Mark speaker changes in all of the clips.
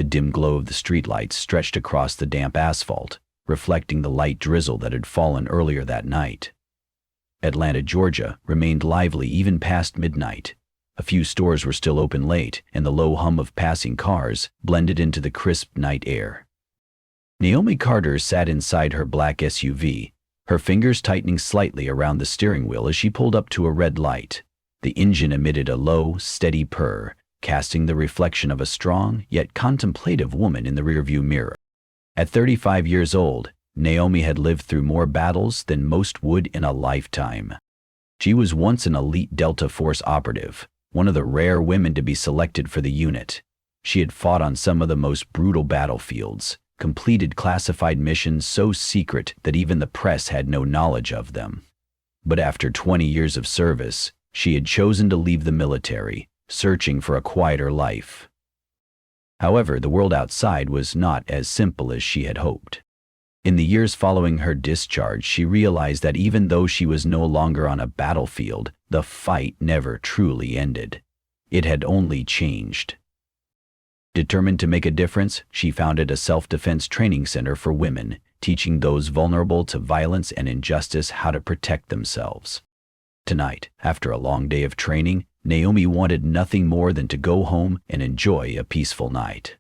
Speaker 1: dim glow of the streetlights stretched across the damp asphalt, reflecting the light drizzle that had fallen earlier that night. Atlanta, Georgia, remained lively even past midnight. A few stores were still open late, and the low hum of passing cars blended into the crisp night air. Naomi Carter sat inside her black SUV, her fingers tightening slightly around the steering wheel as she pulled up to a red light. The engine emitted a low, steady purr, casting the reflection of a strong yet contemplative woman in the rearview mirror. At 35 years old, Naomi had lived through more battles than most would in a lifetime. She was once an elite Delta Force operative, one of the rare women to be selected for the unit. She had fought on some of the most brutal battlefields, completed classified missions so secret that even the press had no knowledge of them. But after 20 years of service, she had chosen to leave the military, searching for a quieter life. However, the world outside was not as simple as she had hoped. In the years following her discharge, she realized that even though she was no longer on a battlefield, the fight never truly ended. It had only changed. Determined to make a difference, she founded a self-defense training center for women, teaching those vulnerable to violence and injustice how to protect themselves. Tonight, after a long day of training, Naomi wanted nothing more than to go home and enjoy a peaceful night.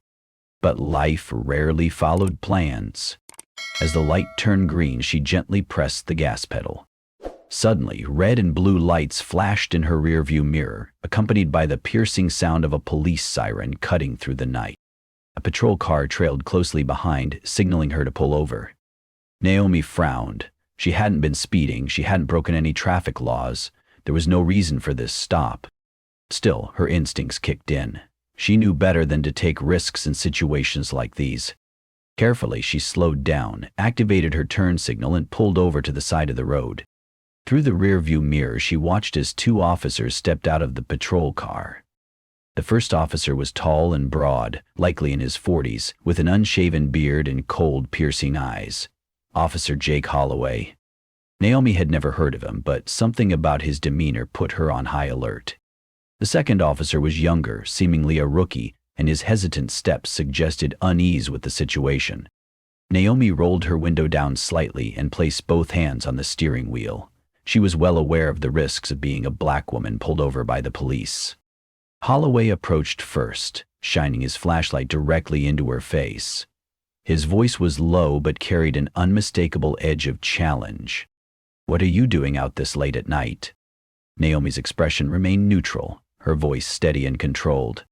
Speaker 1: But life rarely followed plans. As the light turned green, she gently pressed the gas pedal. Suddenly, red and blue lights flashed in her rearview mirror, accompanied by the piercing sound of a police siren cutting through the night. A patrol car trailed closely behind, signaling her to pull over. Naomi frowned. She hadn't been speeding, she hadn't broken any traffic laws. There was no reason for this stop. Still, her instincts kicked in. She knew better than to take risks in situations like these. Carefully, she slowed down, activated her turn signal, and pulled over to the side of the road. Through the rearview mirror, she watched as two officers stepped out of the patrol car. The first officer was tall and broad, likely in his 40s, with an unshaven beard and cold, piercing eyes. Officer Jake Holloway. Naomi had never heard of him, but something about his demeanor put her on high alert. The second officer was younger, seemingly a rookie, and his hesitant steps suggested unease with the situation. Naomi rolled her window down slightly and placed both hands on the steering wheel. She was well aware of the risks of being a black woman pulled over by the police. Holloway approached first, shining his flashlight directly into her face. His voice was low but carried an unmistakable edge of challenge. "What are you doing out this late at night?" Naomi's expression remained neutral, her voice steady and controlled.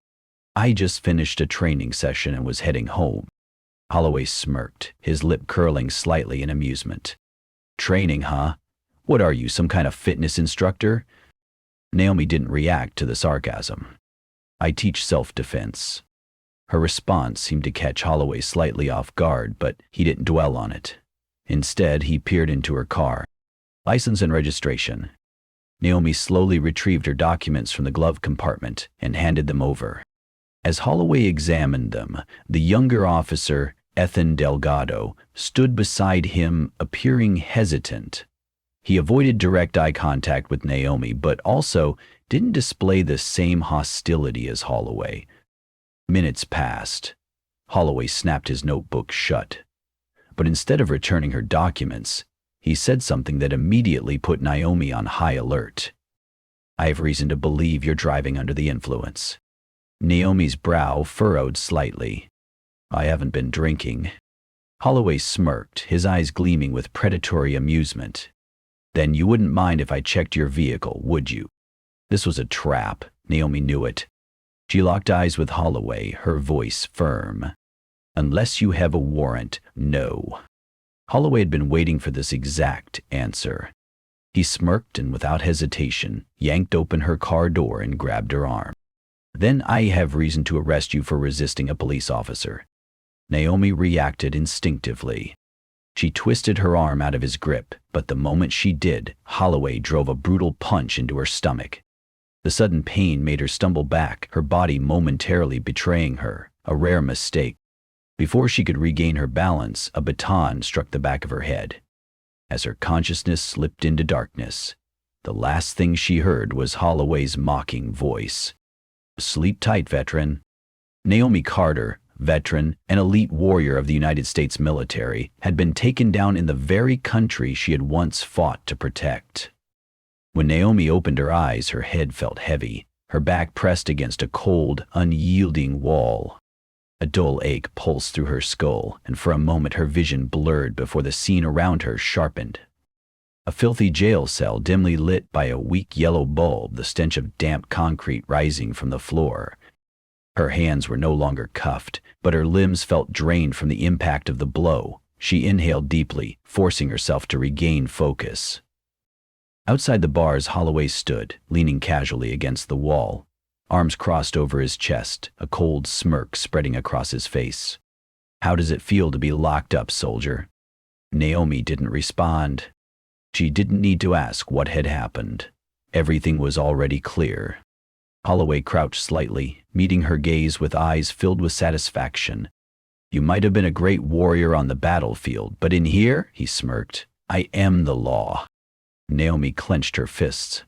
Speaker 1: "I just finished a training session and was heading home." Holloway smirked, his lip curling slightly in amusement. "Training, huh? What are you, some kind of fitness instructor?" Naomi didn't react to the sarcasm. "I teach self-defense." Her response seemed to catch Holloway slightly off guard, but he didn't dwell on it. Instead, he peered into her car. "License and registration." Naomi slowly retrieved her documents from the glove compartment and handed them over. As Holloway examined them, the younger officer, Ethan Delgado, stood beside him, appearing hesitant. He avoided direct eye contact with Naomi, but also didn't display the same hostility as Holloway. Minutes passed. Holloway snapped his notebook shut. But instead of returning her documents, he said something that immediately put Naomi on high alert. "I have reason to believe you're driving under the influence." Naomi's brow furrowed slightly. "I haven't been drinking." Holloway smirked, his eyes gleaming with predatory amusement. "Then you wouldn't mind if I checked your vehicle, would you?" This was a trap. Naomi knew it. She locked eyes with Holloway, her voice firm. "Unless you have a warrant, no." Holloway had been waiting for this exact answer. He smirked and, without hesitation, yanked open her car door and grabbed her arm. "Then I have reason to arrest you for resisting a police officer." Naomi reacted instinctively. She twisted her arm out of his grip, but the moment she did, Holloway drove a brutal punch into her stomach. The sudden pain made her stumble back, her body momentarily betraying her, a rare mistake. Before she could regain her balance, a baton struck the back of her head. As her consciousness slipped into darkness, the last thing she heard was Holloway's mocking voice. "Sleep tight, veteran." Naomi Carter, veteran, and elite warrior of the United States military, had been taken down in the very country she had once fought to protect. When Naomi opened her eyes, her head felt heavy, her back pressed against a cold, unyielding wall. A dull ache pulsed through her skull, and for a moment her vision blurred before the scene around her sharpened. A filthy jail cell dimly lit by a weak yellow bulb, the stench of damp concrete rising from the floor. Her hands were no longer cuffed, but her limbs felt drained from the impact of the blow. She inhaled deeply, forcing herself to regain focus. Outside the bars, Holloway stood, leaning casually against the wall, arms crossed over his chest, a cold smirk spreading across his face. "How does it feel to be locked up, soldier?" Naomi didn't respond. She didn't need to ask what had happened. Everything was already clear. Holloway crouched slightly, meeting her gaze with eyes filled with satisfaction. "You might have been a great warrior on the battlefield, but in here," he smirked, "I am the law." Naomi clenched her fists.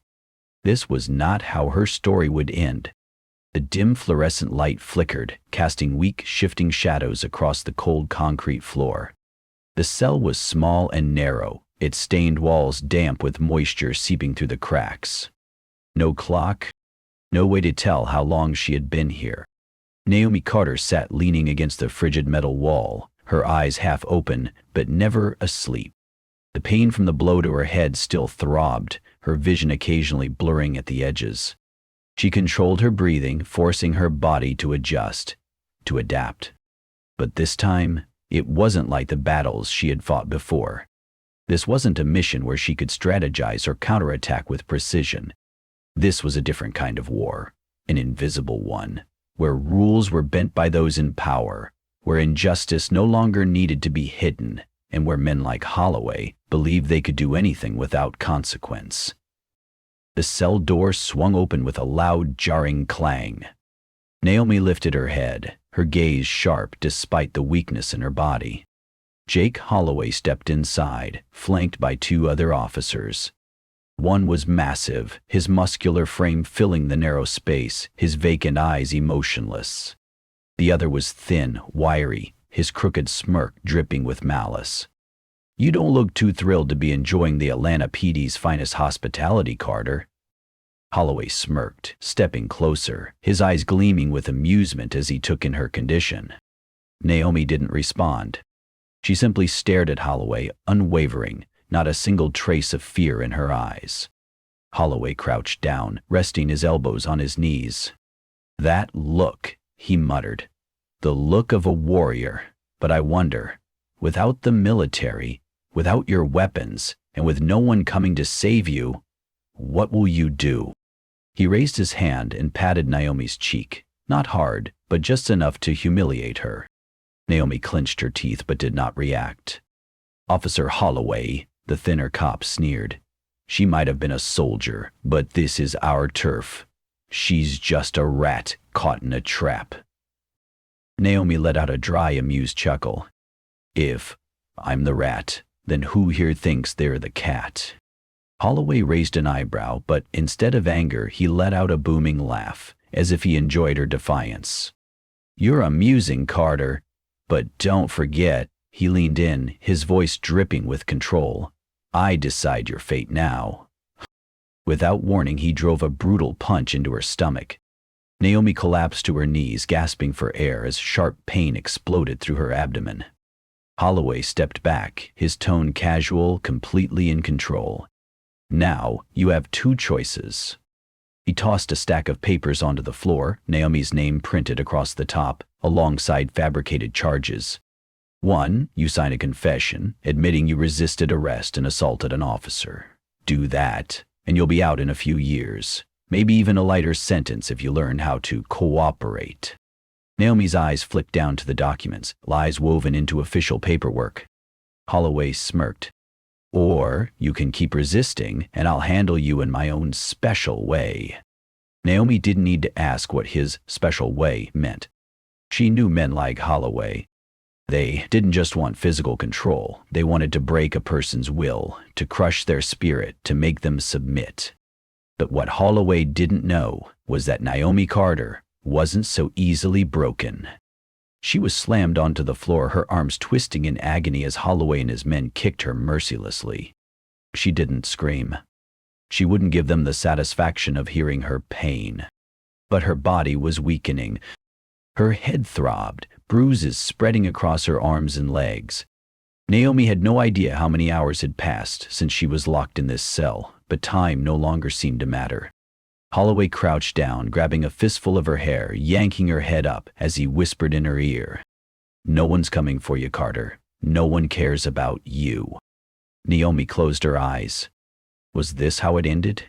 Speaker 1: This was not how her story would end. The dim fluorescent light flickered, casting weak, shifting shadows across the cold concrete floor. The cell was small and narrow, its stained walls damp with moisture seeping through the cracks. No clock, no way to tell how long she had been here. Naomi Carter sat leaning against the frigid metal wall, her eyes half open, but never asleep. The pain from the blow to her head still throbbed, her vision occasionally blurring at the edges. She controlled her breathing, forcing her body to adjust, to adapt. But this time, it wasn't like the battles she had fought before. This wasn't a mission where she could strategize or counterattack with precision. This was a different kind of war, an invisible one, where rules were bent by those in power, where injustice no longer needed to be hidden, and where men like Holloway believed they could do anything without consequence. The cell door swung open with a loud, jarring clang. Naomi lifted her head, her gaze sharp despite the weakness in her body. Jake Holloway stepped inside, flanked by two other officers. One was massive, his muscular frame filling the narrow space, his vacant eyes emotionless. The other was thin, wiry, his crooked smirk dripping with malice. "You don't look too thrilled to be enjoying the Atlanta PD's finest hospitality, Carter." Holloway smirked, stepping closer, his eyes gleaming with amusement as he took in her condition. Naomi didn't respond. She simply stared at Holloway, unwavering, not a single trace of fear in her eyes. Holloway crouched down, resting his elbows on his knees. "That look," he muttered. "The look of a warrior. But I wonder, without the military, without your weapons, and with no one coming to save you, what will you do?" He raised his hand and patted Naomi's cheek, not hard, but just enough to humiliate her. Naomi clenched her teeth but did not react. "Officer Holloway," the thinner cop sneered. "She might have been a soldier, but this is our turf. She's just a rat caught in a trap." Naomi let out a dry, amused chuckle. "If I'm the rat, then who here thinks they're the cat?" Holloway raised an eyebrow, but instead of anger, he let out a booming laugh, as if he enjoyed her defiance. "You're amusing, Carter. But don't forget," he leaned in, his voice dripping with control, "I decide your fate now." Without warning, he drove a brutal punch into her stomach. Naomi collapsed to her knees, gasping for air as sharp pain exploded through her abdomen. Holloway stepped back, his tone casual, completely in control. "Now, you have two choices." He tossed a stack of papers onto the floor, Naomi's name printed across the top, alongside fabricated charges. "1, you sign a confession, admitting you resisted arrest and assaulted an officer. Do that, and you'll be out in a few years. Maybe even a lighter sentence if you learn how to cooperate." Naomi's eyes flicked down to the documents, lies woven into official paperwork. Holloway smirked. "Or you can keep resisting, and I'll handle you in my own special way." Naomi didn't need to ask what his special way meant. She knew men like Holloway. They didn't just want physical control. They wanted to break a person's will, to crush their spirit, to make them submit. But what Holloway didn't know was that Naomi Carter wasn't so easily broken. She was slammed onto the floor, her arms twisting in agony as Holloway and his men kicked her mercilessly. She didn't scream. She wouldn't give them the satisfaction of hearing her pain. But her body was weakening. Her head throbbed, bruises spreading across her arms and legs. Naomi had no idea how many hours had passed since she was locked in this cell, but time no longer seemed to matter. Holloway crouched down, grabbing a fistful of her hair, yanking her head up as he whispered in her ear, "No one's coming for you, Carter. No one cares about you." Naomi closed her eyes. Was this how it ended?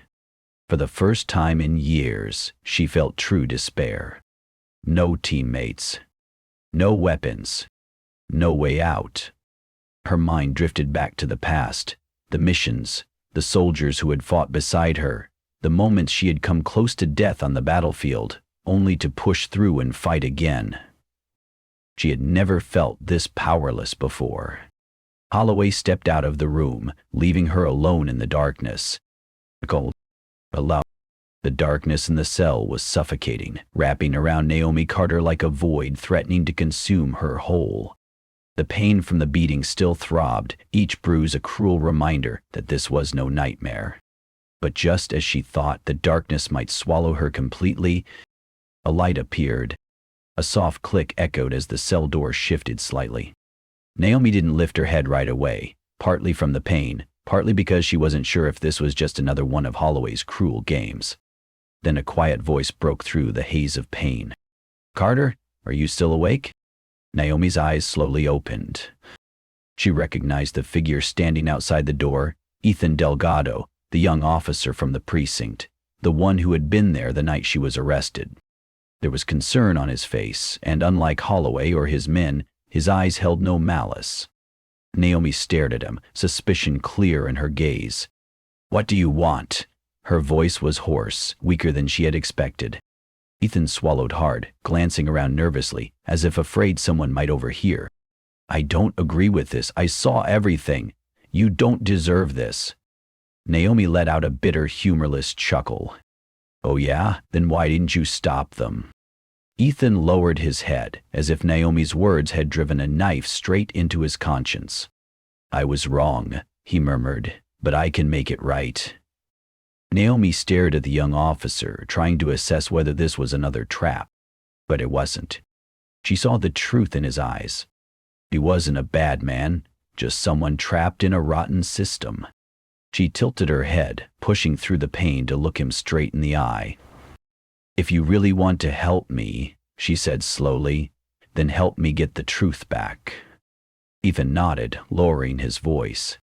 Speaker 1: For the first time in years, she felt true despair. No teammates. No weapons. No way out. Her mind drifted back to the past, the missions, the soldiers who had fought beside her, the moments she had come close to death on the battlefield, only to push through and fight again. She had never felt this powerless before. Holloway stepped out of the room, leaving her alone in the darkness. Cold, loud. The darkness in the cell was suffocating, wrapping around Naomi Carter like a void threatening to consume her whole. The pain from the beating still throbbed, each bruise a cruel reminder that this was no nightmare. But just as she thought the darkness might swallow her completely, a light appeared. A soft click echoed as the cell door shifted slightly. Naomi didn't lift her head right away, partly from the pain, partly because she wasn't sure if this was just another one of Holloway's cruel games. Then a quiet voice broke through the haze of pain. "Carter, are you still awake?" Naomi's eyes slowly opened. She recognized the figure standing outside the door, Ethan Delgado, the young officer from the precinct, the one who had been there the night she was arrested. There was concern on his face, and unlike Holloway or his men, his eyes held no malice. Naomi stared at him, suspicion clear in her gaze. "What do you want?" Her voice was hoarse, weaker than she had expected. Ethan swallowed hard, glancing around nervously, as if afraid someone might overhear. "I don't agree with this. I saw everything. You don't deserve this." Naomi let out a bitter, humorless chuckle. "Oh yeah? Then why didn't you stop them?" Ethan lowered his head, as if Naomi's words had driven a knife straight into his conscience. "I was wrong," he murmured, "but I can make it right." Naomi stared at the young officer, trying to assess whether this was another trap. But it wasn't. She saw the truth in his eyes. He wasn't a bad man, just someone trapped in a rotten system. She tilted her head, pushing through the pain to look him straight in the eye. "If you really want to help me," she said slowly, "then help me get the truth back." Ethan nodded, lowering his voice.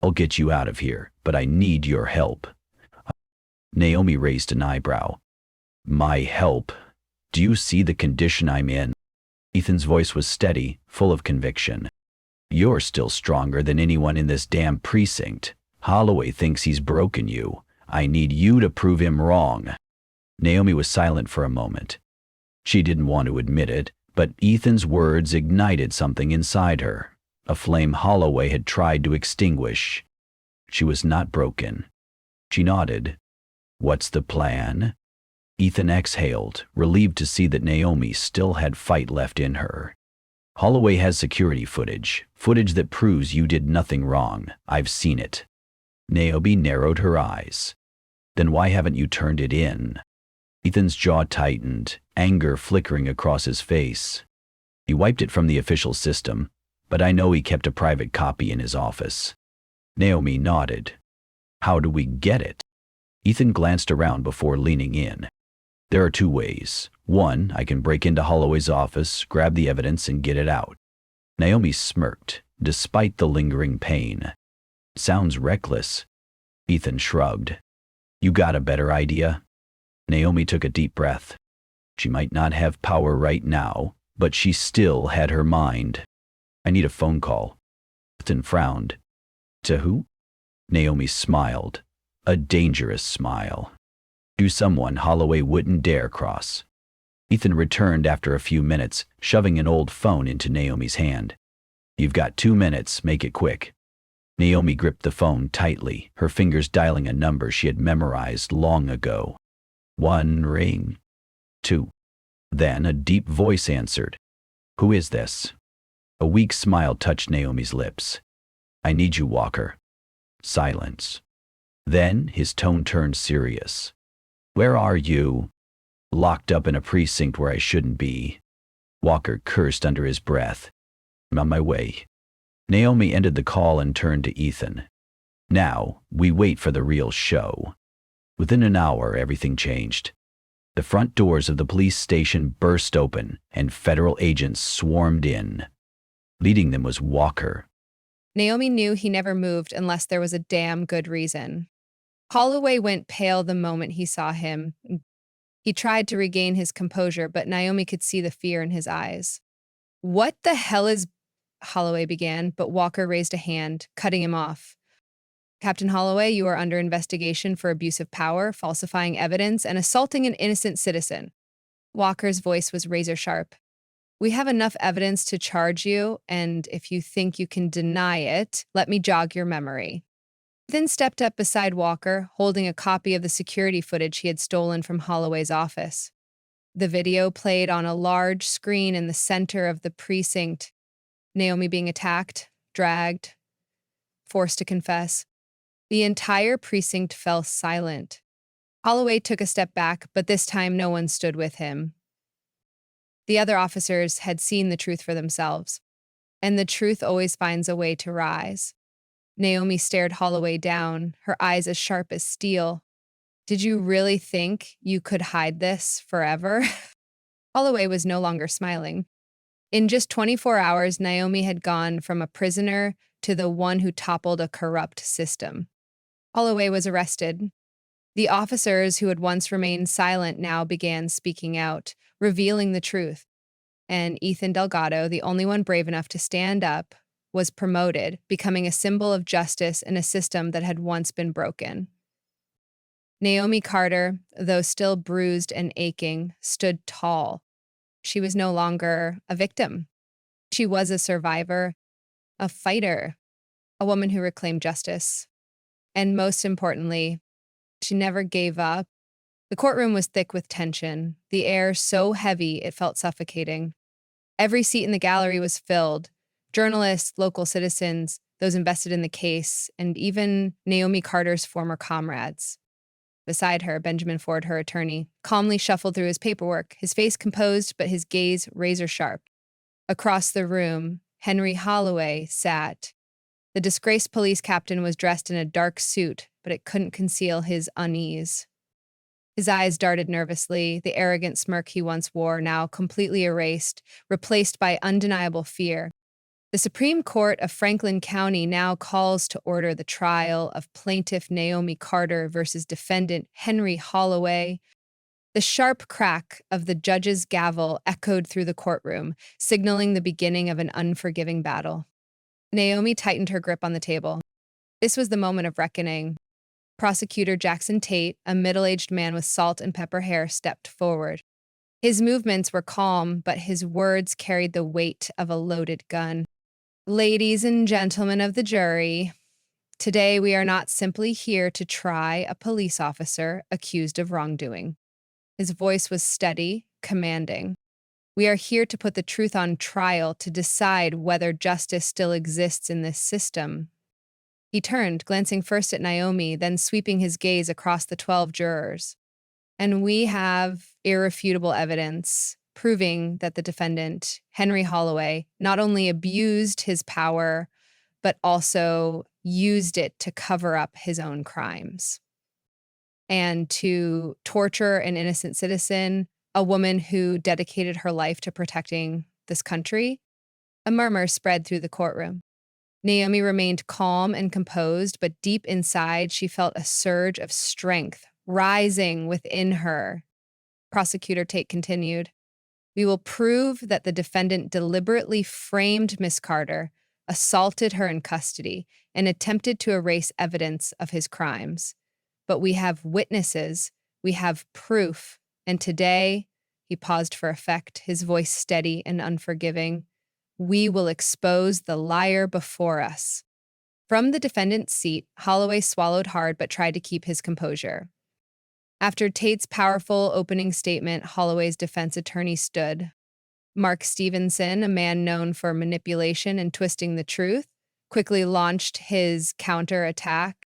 Speaker 1: "I'll get you out of here, but I need your help." Naomi raised an eyebrow. "My help? Do you see the condition I'm in?" Ethan's voice was steady, full of conviction. "You're still stronger than anyone in this damn precinct. Holloway thinks he's broken you. I need you to prove him wrong." Naomi was silent for a moment. She didn't want to admit it, but Ethan's words ignited something inside her, a flame Holloway had tried to extinguish. She was not broken. She nodded. "What's the plan?" Ethan exhaled, relieved to see that Naomi still had fight left in her. "Holloway has security footage that proves you did nothing wrong. I've seen it." Naomi narrowed her eyes. "Then why haven't you turned it in?" Ethan's jaw tightened, anger flickering across his face. "He wiped it from the official system, but I know he kept a private copy in his office." Naomi nodded. "How do we get it?" Ethan glanced around before leaning in. "There are two ways. One, I can break into Holloway's office, grab the evidence, and get it out." Naomi smirked, despite the lingering pain. "Sounds reckless." Ethan shrugged. "You got a better idea?" Naomi took a deep breath. She might not have power right now, but she still had her mind. "I need a phone call." Ethan frowned. "To who?" Naomi smiled. A dangerous smile. "To someone Holloway wouldn't dare cross." Ethan returned after a few minutes, shoving an old phone into Naomi's hand. "You've got 2 minutes, make it quick." Naomi gripped the phone tightly, her fingers dialing a number she had memorized long ago. 1 ring. 2. Then a deep voice answered. Who is this? A weak smile touched Naomi's lips. I need you, Walker. Silence. Then his tone turned serious. Where are you? Locked up in a precinct where I shouldn't be. Walker cursed under his breath. I'm on my way. Naomi ended the call and turned to Ethan. Now, we wait for the real show. Within an hour, everything changed. The front doors of the police station burst open, and federal agents swarmed in. Leading them was Walker.
Speaker 2: Naomi knew he never moved unless there was a damn good reason. Holloway went pale the moment he saw him. He tried to regain his composure, but Naomi could see the fear in his eyes. What the hell is... Holloway began, but Walker raised a hand, cutting him off. Captain Holloway, you are under investigation for abuse of power, falsifying evidence, and assaulting an innocent citizen. Walker's voice was razor sharp. We have enough evidence to charge you, and if you think you can deny it, let me jog your memory. Then stepped up beside Walker, holding a copy of the security footage he had stolen from Holloway's office. The video played on a large screen in the center of the precinct. Naomi being attacked, dragged, forced to confess. The entire precinct fell silent. Holloway took a step back, but this time no one stood with him. The other officers had seen the truth for themselves, and the truth always finds a way to rise. Naomi stared Holloway down, her eyes as sharp as steel. Did you really think you could hide this forever? Holloway was no longer smiling. In just 24 hours, Naomi had gone from a prisoner to the one who toppled a corrupt system. Holloway was arrested. The officers who had once remained silent now began speaking out, revealing the truth. And Ethan Delgado, the only one brave enough to stand up, was promoted, becoming a symbol of justice in a system that had once been broken. Naomi Carter, though still bruised and aching, stood tall. She was no longer a victim. She was a survivor, a fighter, a woman who reclaimed justice. And most importantly, she never gave up. The courtroom was thick with tension, the air so heavy it felt suffocating. Every seat in the gallery was filled. Journalists, local citizens, those invested in the case, and even Naomi Carter's former comrades. Beside her, Benjamin Ford, her attorney, calmly shuffled through his paperwork, his face composed but his gaze razor-sharp. Across the room, Henry Holloway sat. The disgraced police captain was dressed in a dark suit, but it couldn't conceal his unease. His eyes darted nervously, the arrogant smirk he once wore now completely erased, replaced by undeniable fear. The Supreme Court of Franklin County now calls to order the trial of plaintiff Naomi Carter versus defendant Henry Holloway. The sharp crack of the judge's gavel echoed through the courtroom, signaling the beginning of an unforgiving battle. Naomi tightened her grip on the table. This was the moment of reckoning. Prosecutor Jackson Tate, a middle-aged man with salt and pepper hair, stepped forward. His movements were calm, but his words carried the weight of a loaded gun. Ladies and gentlemen of the jury, today we are not simply here to try a police officer accused of wrongdoing. His voice was steady, commanding. We are here to put the truth on trial, to decide whether justice still exists in this system. He turned, glancing first at Naomi, then sweeping his gaze across the 12 jurors. And we have irrefutable evidence proving that the defendant, Henry Holloway, not only abused his power, but also used it to cover up his own crimes and to torture an innocent citizen, a woman who dedicated her life to protecting this country. A murmur spread through the courtroom. Naomi remained calm and composed, but deep inside, she felt a surge of strength rising within her. Prosecutor Tate continued, "We will prove that the defendant deliberately framed Miss Carter, assaulted her in custody, and attempted to erase evidence of his crimes. But we have witnesses, we have proof, and today," he paused for effect, his voice steady and unforgiving, "we will expose the liar before us." From the defendant's seat, Holloway swallowed hard but tried to keep his composure. After Tate's powerful opening statement, Holloway's defense attorney stood. Mark Stevenson, a man known for manipulation and twisting the truth, quickly launched his counterattack.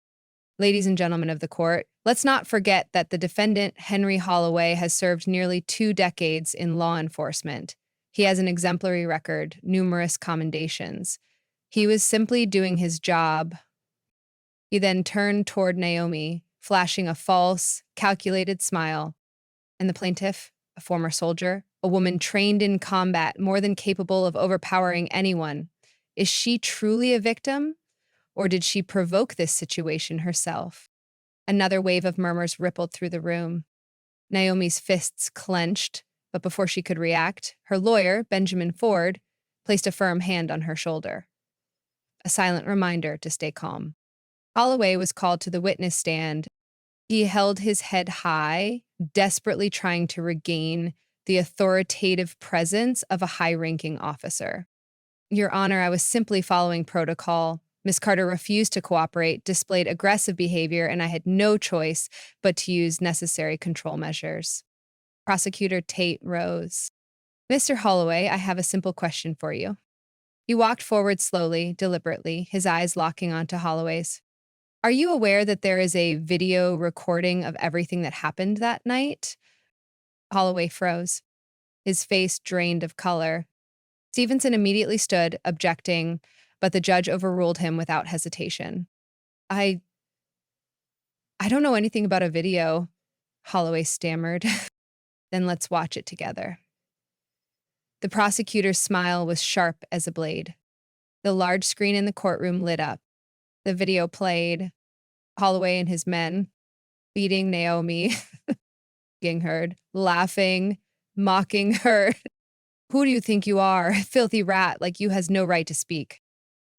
Speaker 2: Ladies and gentlemen of the court, let's not forget that the defendant, Henry Holloway, has served nearly 2 decades in law enforcement. He has an exemplary record, numerous commendations. He was simply doing his job. He then turned toward Naomi, flashing a false, calculated smile. And the plaintiff, a former soldier, a woman trained in combat, more than capable of overpowering anyone. Is she truly a victim? Or did she provoke this situation herself? Another wave of murmurs rippled through the room. Naomi's fists clenched, but before she could react, her lawyer, Benjamin Ford, placed a firm hand on her shoulder. A silent reminder to stay calm. Holloway was called to the witness stand. He held his head high, desperately trying to regain the authoritative presence of a high-ranking officer. Your Honor, I was simply following protocol. Miss Carter refused to cooperate, displayed aggressive behavior, and I had no choice but to use necessary control measures. Prosecutor Tate rose. Mr. Holloway, I have a simple question for you. He walked forward slowly, deliberately, his eyes locking onto Holloway's. Are you aware that there is a video recording of everything that happened that night? Holloway froze, his face drained of color. Stevenson immediately stood, objecting, but the judge overruled him without hesitation. I don't know anything about a video, Holloway stammered. Then let's watch it together. The prosecutor's smile was sharp as a blade. The large screen in the courtroom lit up. The video played. Holloway and his men beating Naomi, being heard, laughing, mocking her. Who do you think you are? Filthy rat, like you has no right to speak.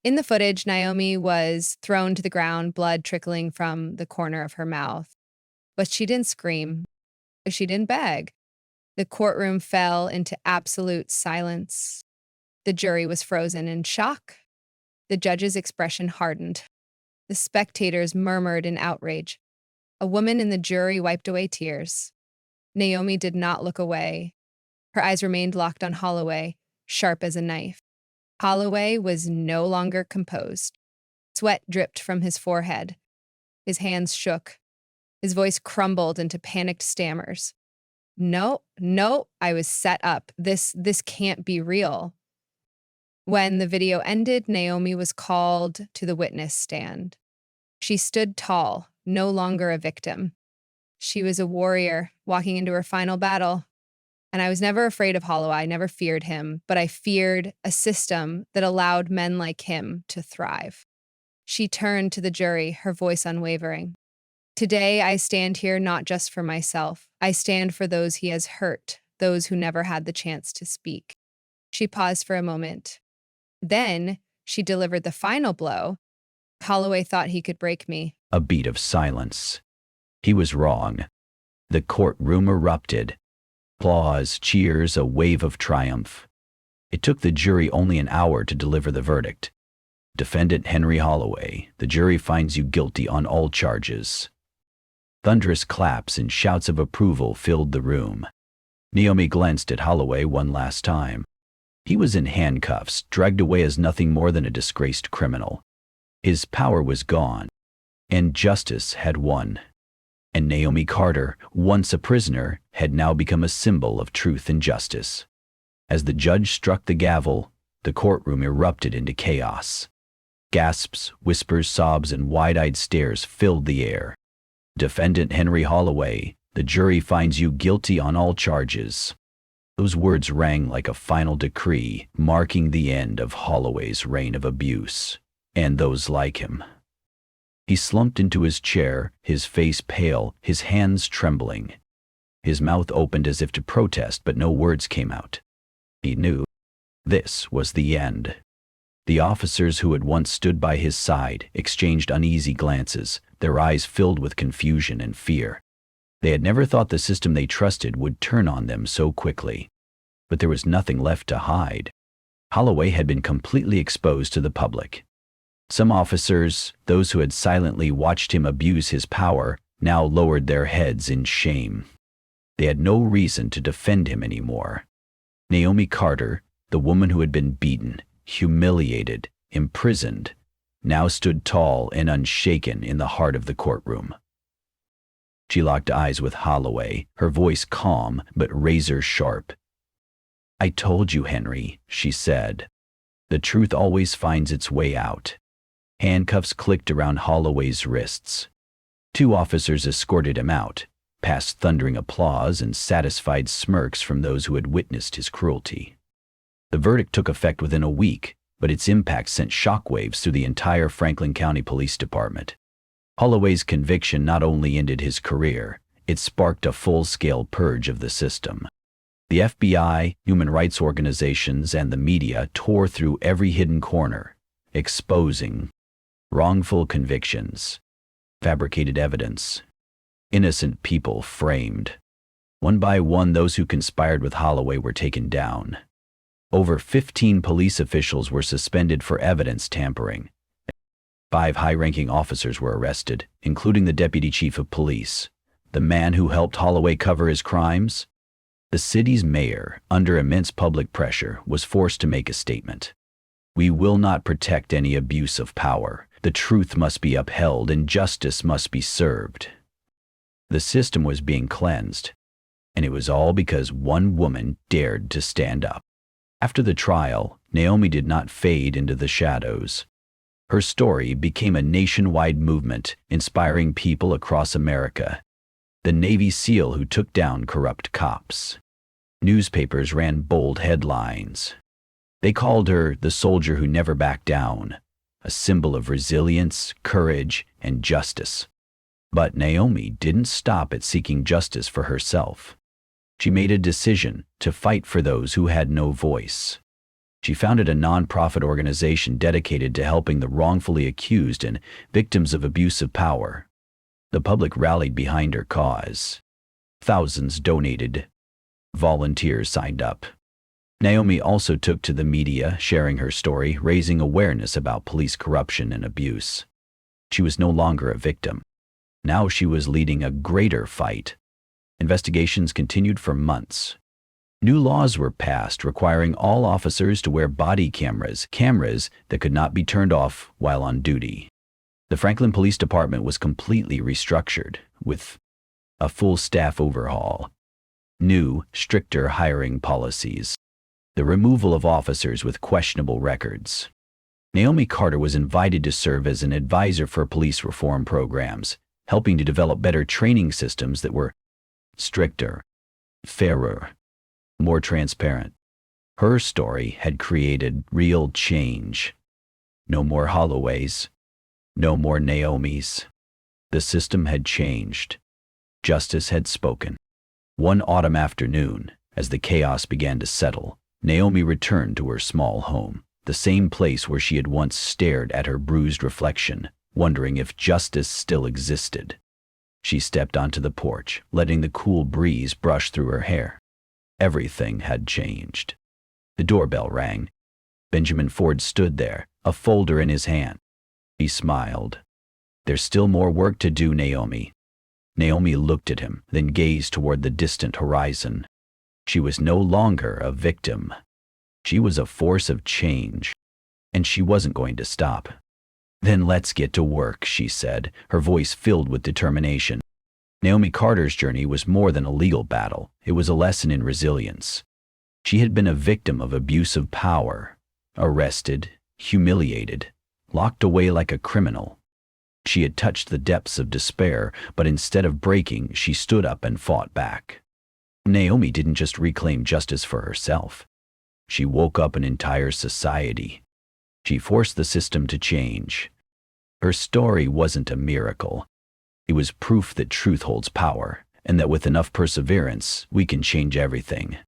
Speaker 2: In the footage, Naomi was thrown to the ground, blood trickling from the corner of her mouth. But she didn't scream. She didn't beg. The courtroom fell into absolute silence. The jury was frozen in shock. The judge's expression hardened. The spectators murmured in outrage. A woman in the jury wiped away tears. Naomi did not look away. Her eyes remained locked on Holloway, sharp as a knife. Holloway was no longer composed. Sweat dripped from his forehead. His hands shook. His voice crumbled into panicked stammers. No, I was set up. This can't be real. When the video ended, Naomi was called to the witness stand. She stood tall, no longer a victim. She was a warrior walking into her final battle. And I was never afraid of Holloway. I never feared him, but I feared a system that allowed men like him to thrive. She turned to the jury, her voice unwavering. Today, I stand here not just for myself. I stand for those he has hurt, those who never had the chance to speak. She paused for a moment. Then she delivered the final blow. Holloway thought he could break me.
Speaker 1: A beat of silence. He was wrong. The courtroom erupted. Applause, cheers, a wave of triumph. It took the jury only an hour to deliver the verdict. Defendant Henry Holloway, the jury finds you guilty on all charges. Thunderous claps and shouts of approval filled the room. Naomi glanced at Holloway one last time. He was in handcuffs, dragged away as nothing more than a disgraced criminal. His power was gone, and justice had won. And Naomi Carter, once a prisoner, had now become a symbol of truth and justice. As the judge struck the gavel, the courtroom erupted into chaos. Gasps, whispers, sobs, and wide-eyed stares filled the air. Defendant Henry Holloway, the jury finds you guilty on all charges. Those words rang like a final decree, marking the end of Holloway's reign of abuse, and those like him. He slumped into his chair, his face pale, his hands trembling. His mouth opened as if to protest, but no words came out. He knew this was the end. The officers who had once stood by his side exchanged uneasy glances, their eyes filled with confusion and fear. They had never thought the system they trusted would turn on them so quickly. But there was nothing left to hide. Holloway had been completely exposed to the public. Some officers, those who had silently watched him abuse his power, now lowered their heads in shame. They had no reason to defend him anymore. Naomi Carter, the woman who had been beaten, humiliated, imprisoned, now stood tall and unshaken in the heart of the courtroom. She locked eyes with Holloway, her voice calm but razor-sharp. "I told you, Henry," she said. "The truth always finds its way out." Handcuffs clicked around Holloway's wrists. 2 officers escorted him out, past thundering applause and satisfied smirks from those who had witnessed his cruelty. The verdict took effect within a week, but its impact sent shockwaves through the entire Franklin County Police Department. Holloway's conviction not only ended his career, it sparked a full-scale purge of the system. The FBI, human rights organizations, and the media tore through every hidden corner, exposing wrongful convictions, fabricated evidence, innocent people framed. One by one, those who conspired with Holloway were taken down. Over 15 police officials were suspended for evidence tampering. 5 high-ranking officers were arrested, including the deputy chief of police, the man who helped Holloway cover his crimes. The city's mayor, under immense public pressure, was forced to make a statement. "We will not protect any abuse of power. The truth must be upheld and justice must be served." The system was being cleansed, and it was all because one woman dared to stand up. After the trial, Naomi did not fade into the shadows. Her story became a nationwide movement, inspiring people across America. The Navy SEAL who took down corrupt cops. Newspapers ran bold headlines. They called her the soldier who never backed down, a symbol of resilience, courage, and justice. But Naomi didn't stop at seeking justice for herself. She made a decision to fight for those who had no voice. She founded a nonprofit organization dedicated to helping the wrongfully accused and victims of abuse of power. The public rallied behind her cause. Thousands donated. Volunteers signed up. Naomi also took to the media, sharing her story, raising awareness about police corruption and abuse. She was no longer a victim. Now she was leading a greater fight. Investigations continued for months. New laws were passed requiring all officers to wear body cameras that could not be turned off while on duty. The Franklin Police Department was completely restructured, with a full staff overhaul, new, stricter hiring policies, the removal of officers with questionable records. Naomi Carter was invited to serve as an advisor for police reform programs, helping to develop better training systems that were stricter, fairer, more transparent. Her story had created real change. No more Holloways, no more Naomis. The system had changed. Justice had spoken. One autumn afternoon, as the chaos began to settle, Naomi returned to her small home, the same place where she had once stared at her bruised reflection, wondering if justice still existed. She stepped onto the porch, letting the cool breeze brush through her hair. Everything had changed. The doorbell rang. Benjamin Ford stood there, a folder in his hand. He smiled. "There's still more work to do, Naomi." Naomi looked at him, then gazed toward the distant horizon. She was no longer a victim. She was a force of change, and she wasn't going to stop. "Then let's get to work," she said, her voice filled with determination. Naomi Carter's journey was more than a legal battle. It was a lesson in resilience. She had been a victim of abuse of power, arrested, humiliated, locked away like a criminal. She had touched the depths of despair, but instead of breaking, she stood up and fought back. Naomi didn't just reclaim justice for herself. She woke up an entire society. She forced the system to change. Her story wasn't a miracle. It was proof that truth holds power, and that with enough perseverance, we can change everything.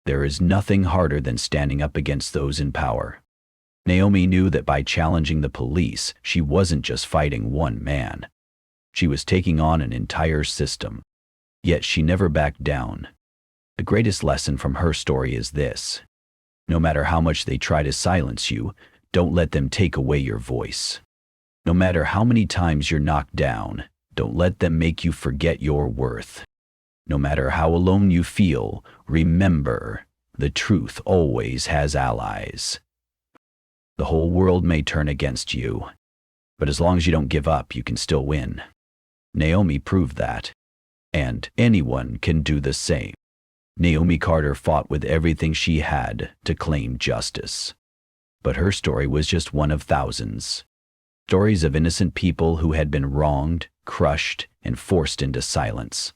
Speaker 1: There is nothing harder than standing up against those in power. Naomi knew that by challenging the police, she wasn't just fighting one man. She was taking on an entire system. Yet she never backed down. The greatest lesson from her story is this: no matter how much they try to silence you, don't let them take away your voice. No matter how many times you're knocked down, don't let them make you forget your worth. No matter how alone you feel, remember, the truth always has allies. The whole world may turn against you, but as long as you don't give up, you can still win. Naomi proved that, and anyone can do the same. Naomi Carter fought with everything she had to claim justice. But her story was just one of thousands. Stories of innocent people who had been wronged, crushed, and forced into silence.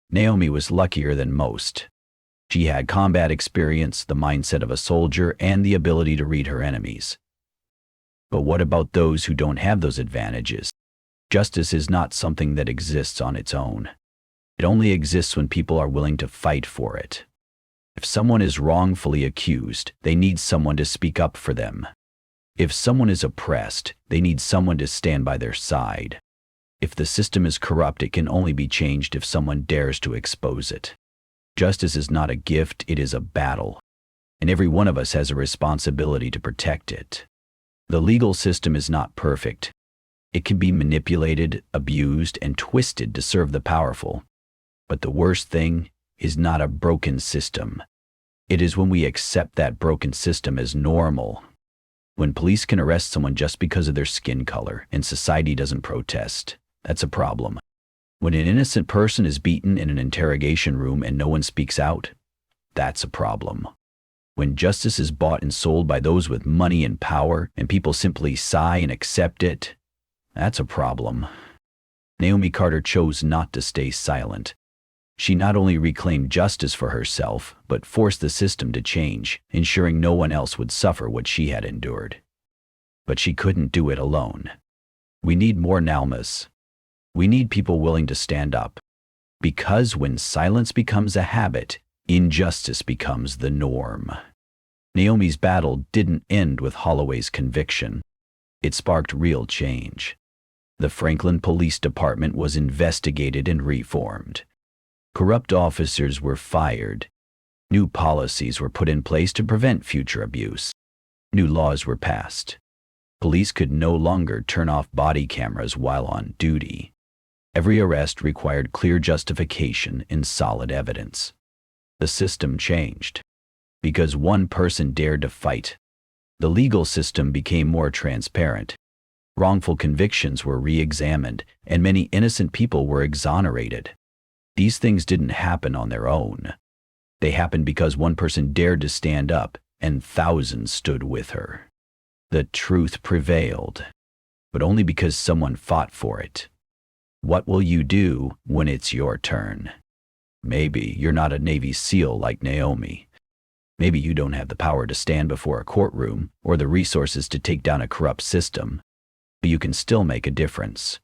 Speaker 1: Naomi was luckier than most. She had combat experience, the mindset of a soldier, and the ability to read her enemies. But what about those who don't have those advantages? Justice is not something that exists on its own. It only exists when people are willing to fight for it. If someone is wrongfully accused, they need someone to speak up for them. If someone is oppressed, they need someone to stand by their side. If the system is corrupt, it can only be changed if someone dares to expose it. Justice is not a gift, it is a battle, and every one of us has a responsibility to protect it. The legal system is not perfect. It can be manipulated, abused, and twisted to serve the powerful. But the worst thing is not a broken system. It is when we accept that broken system as normal. When police can arrest someone just because of their skin color and society doesn't protest, that's a problem. When an innocent person is beaten in an interrogation room and no one speaks out, that's a problem. When justice is bought and sold by those with money and power and people simply sigh and accept it, that's a problem. Naomi Carter chose not to stay silent. She not only reclaimed justice for herself, but forced the system to change, ensuring no one else would suffer what she had endured. But she couldn't do it alone. We need more Naomis. We need people willing to stand up. Because when silence becomes a habit, injustice becomes the norm. Naomi's battle didn't end with Holloway's conviction. It sparked real change. The Franklin Police Department was investigated and reformed. Corrupt officers were fired. New policies were put in place to prevent future abuse. New laws were passed. Police could no longer turn off body cameras while on duty. Every arrest required clear justification and solid evidence. The system changed. Because one person dared to fight, the legal system became more transparent. Wrongful convictions were re-examined, and many innocent people were exonerated. These things didn't happen on their own. They happened because one person dared to stand up, and thousands stood with her. The truth prevailed, but only because someone fought for it. What will you do when it's your turn? Maybe you're not a Navy SEAL like Naomi. Maybe you don't have the power to stand before a courtroom or the resources to take down a corrupt system, but you can still make a difference.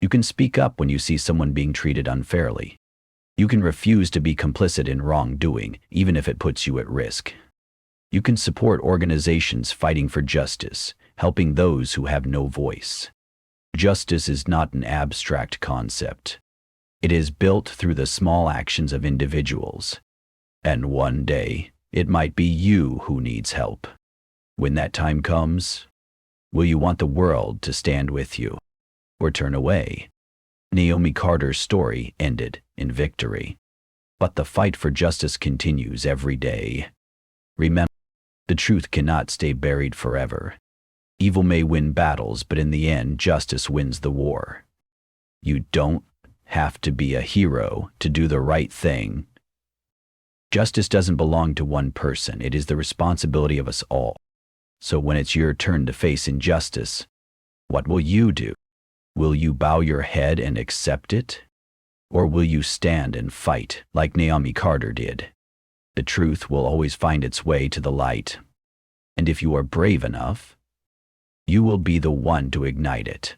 Speaker 1: You can speak up when you see someone being treated unfairly. You can refuse to be complicit in wrongdoing, even if it puts you at risk. You can support organizations fighting for justice, helping those who have no voice. Justice is not an abstract concept. It is built through the small actions of individuals. And one day, it might be you who needs help. When that time comes, will you want the world to stand with you, or turn away? Naomi Carter's story ended in victory. But the fight for justice continues every day. Remember, the truth cannot stay buried forever. Evil may win battles, but in the end, justice wins the war. You don't have to be a hero to do the right thing. Justice doesn't belong to one person. It is the responsibility of us all. So when it's your turn to face injustice, what will you do? Will you bow your head and accept it? Or will you stand and fight like Naomi Carter did? The truth will always find its way to the light. And if you are brave enough, you will be the one to ignite it.